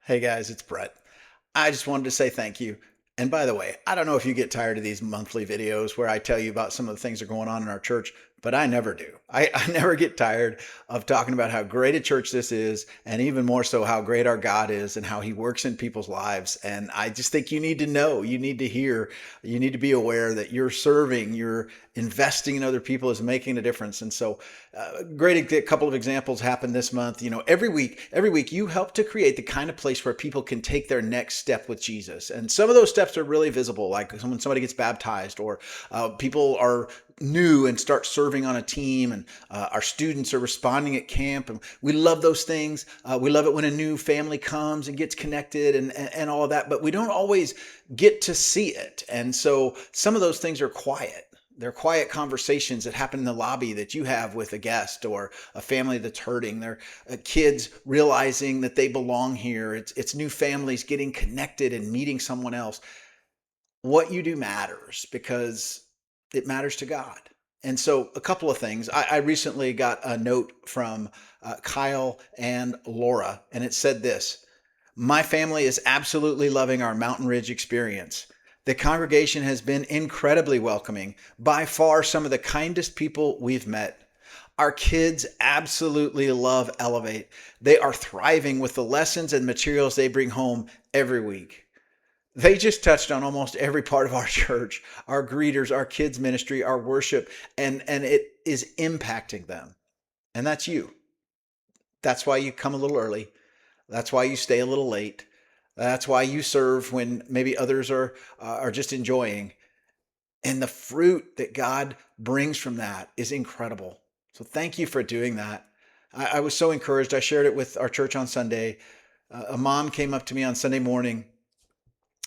Hey guys, it's Brett. I just wanted to say thank you. And by the way, I don't know if you get tired of these monthly videos where I tell you about some of the things that are going on in our church, but I never do. I never get tired of talking about how great a church this is, and even more so how great our God is and how he works in people's lives. And I just think you need to know, you need to hear, you need to be aware that you're serving, you're investing in other people is making a difference. And so great, a couple of examples happened this month. Every week you help to create the kind of place where people can take their next step with Jesus. And some of those steps are really visible, like when somebody gets baptized, or people are new and start serving on a team, and our students are responding at camp, and we love those things. We love it when a new family comes and gets connected, and all of that, but we don't always get to see it. And so some of those things are quiet. They're quiet conversations that happen in the lobby that you have with a guest or a family that's hurting. They're kids realizing that they belong here. It's new families getting connected and meeting someone else. What you do matters because it matters to God. And so, a couple of things. I recently got a note from Kyle and Laura, and it said this: my family is absolutely loving our Mountain Ridge experience. The congregation has been incredibly welcoming, by far some of the kindest people we've met. Our kids absolutely love Elevate. They are thriving with the lessons and materials they bring home every week. They just touched on almost every part of our church, our greeters, our kids ministry, our worship, and it is impacting them. And that's you. That's why you come a little early. That's why you stay a little late. That's why you serve when maybe others are just enjoying. And the fruit that God brings from that is incredible. So thank you for doing that. I was so encouraged. I shared it with our church on Sunday. A mom came up to me on Sunday morning,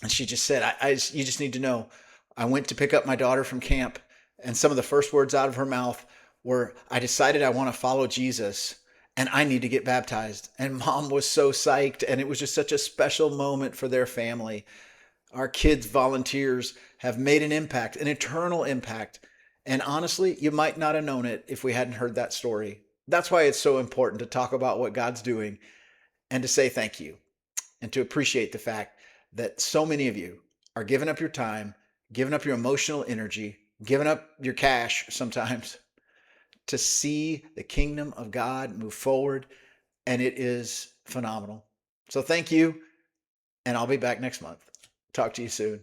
and she just said, "You just need to know. I went to pick up my daughter from camp, and some of the first words out of her mouth were, 'I decided I want to follow Jesus, and I need to get baptized.'" And mom was so psyched, and it was just such a special moment for their family. Our kids volunteers have made an impact, an eternal impact. And honestly, you might not have known it if we hadn't heard that story. That's why it's so important to talk about what God's doing and to say thank you and to appreciate the fact that so many of you are giving up your time, giving up your emotional energy, giving up your cash sometimes to see the kingdom of God move forward. And it is phenomenal. So thank you. And I'll be back next month. Talk to you soon.